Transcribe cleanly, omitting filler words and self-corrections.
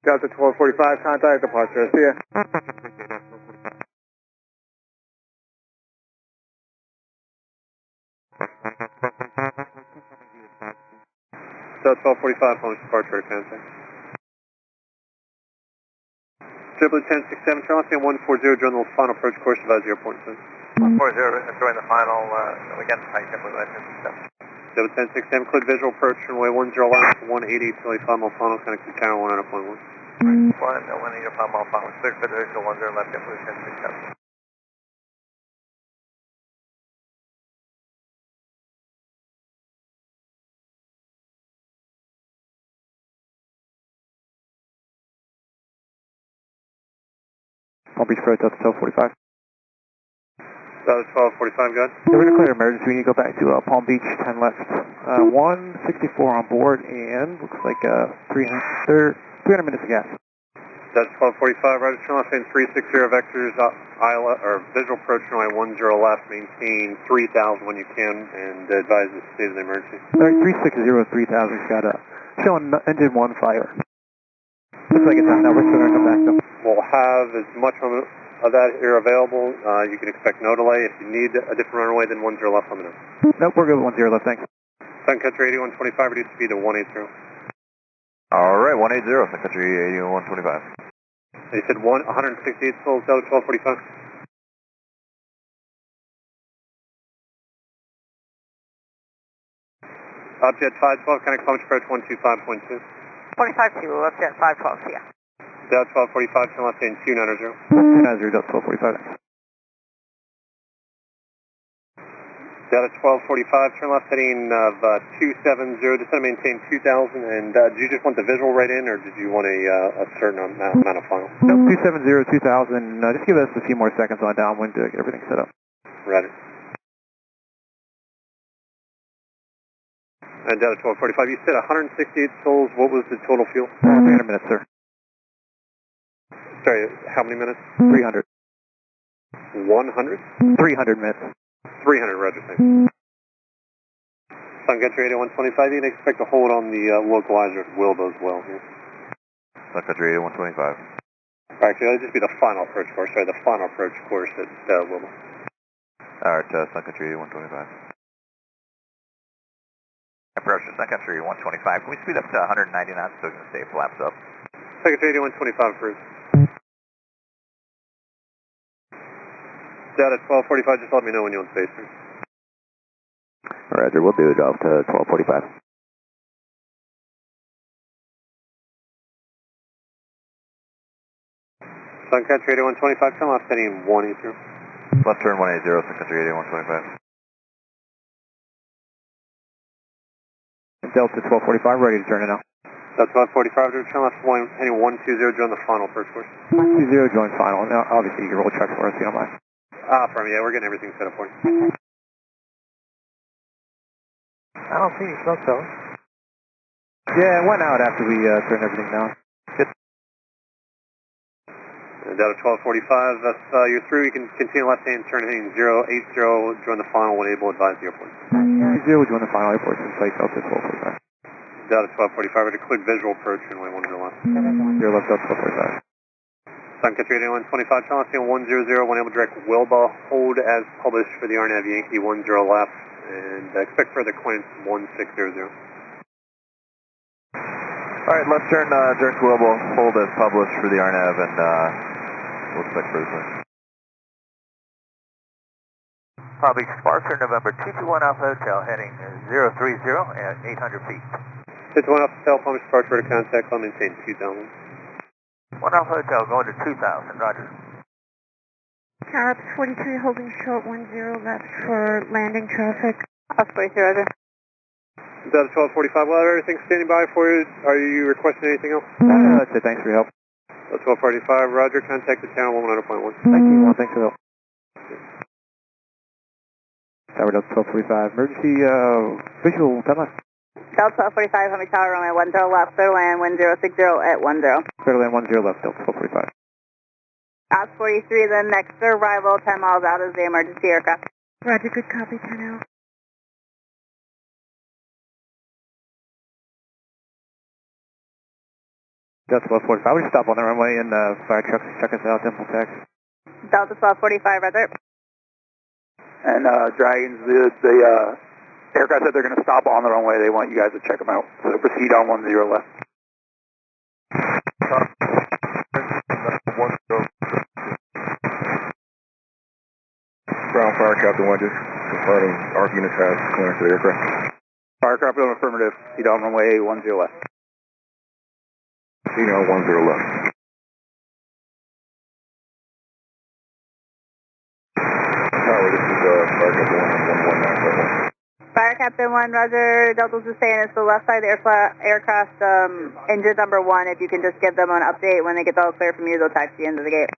Delta 1245, contact departure. See ya. Delta 1245, Palm Beach departure to contact. Triple 1067, turn left and 140, join the final approach course, advise your point, sir. 140, join the final, again, height up with that 1067. Triple 1067, cleared visual approach, runway 10 left, 180, till 5 mile final, connect to tower 100.1. 180, 5 mile final, 6 visual 10 left, JetBlue 1067. Palm Beach Approach, Delta 1245. Delta 1245, good. Yeah, we're going to clear emergency. We need to go back to Palm Beach, 10 left. 164 on board, and looks like 300 minutes of gas. Delta 1245, roger, turn left and 360 vectors, visual approach runway 10 left, maintain 3000 when you can, and advise the state of the emergency. Alright, 360, 3000's got showing engine 1 fire. Looks like it's on now, we're still going to come back though. We'll have as much of that here available. You can expect no delay. If you need a different runway than 10 left, let me know. Nope, we're good with 10 left, thanks. Sun Country 8125, reduce speed to 180. Alright, 180, Sun Country 8125. You said 168 souls, Delta 1245? Upjet 512, connect Palm Beach approach 125.2. 25-2, upjet 512, yeah. Delta 1245, turn left and 290. 290, Delta 1245. Delta 1245, turn left heading of 270, just to maintain 2000, and did you just want the visual right in, or did you want a certain amount of final? Nope, 270, 2000, just give us a few more seconds on downwind to get everything set up. Ready. And Delta 1245, you said 168 souls, what was the total fuel? 300 minutes, sir. Sorry, how many minutes? 300. 100? 300 minutes. 300, roger, thanks. Sun Country 8125, you can expect to hold on the localizer Wilbo as well here. Sun Country 8125. Actually, that'll just be the final approach course, sorry, the final approach course at Wilbo. Alright, Sun Country 8125. Approach to Sun Country 125. Can we speed up to 190 knots so we can stay flaps up? Sun Country 8125, cruise. Delta 1245, just let me know when you're on space, sir. Roger, we'll do it off to 1245. Sun Country 8125, turn left heading 180. Left turn 180, Sun Country 8125. Delta 1245, ready to turn it now. Delta 1245, turn left heading 120, join the final approach course. 120, join final. Now, obviously, you can roll check for us, you don't mind. From yeah, we're getting everything set up for you. I don't see any smoke though. Yeah, it went out after we turned everything down. Good. Delta 1245, that's you're through. You can continue left hand turn heading 080, join the final when able, advise the airport. 0, join the final airport since flight Delta 1245. Delta 1245, we're declared visual approach runway 10 left. 0 left Delta 1245. Sun Country 8125, turn left heading 100, when able direct Wilba, hold as published for the RNAV Yankee 10 left, and expect further clearance 1600. Alright, left turn direct Wilba, hold as published for the RNAV, and we'll expect further clearance. Palm Beach Departure, November 221 Alpha Hotel, heading 030 at 800 feet. 221 Alpha Hotel, Palm Beach Departure to contact, call maintain 2000. 1 Alpha Hotel, going to 2000, roger. Tower 43 holding short 10 left for landing traffic. Osprey, roger. Delta 1245, we'll have everything standing by for you. Are you requesting anything else? That's it, thanks for your help. Delta 1245, roger, contact the channel 100.1. Thank you, well, thanks for the help. Tower Delta 1245, emergency visual, 10 left. Delta 1245, Humvee Tower, runway 10 left, clear to land 1060 at 10. Clear to land 10 left, Delta 1245. Os 43, the next arrival 10 miles out is the emergency aircraft. Roger, good copy, 10 out. Delta 1245, we just stop on the runway and fire trucks check us out, temple tax. Delta 1245, Roger. And Dragons, the aircraft said they're going to stop on the runway. They want you guys to check them out. So proceed on 10 left. Ground Fire Captain 1, just confirming ARC units has clearance to the aircraft. Firecraft on affirmative. Proceed on runway 10 left. Proceed on 10 left. Tower, this is Fire Captain 1, 119.1. Fire Captain 1, Roger. Delta's just saying it's the left side of the aircraft, engine number 1. If you can just give them an update when they get all clear from you, they'll taxi into the gate.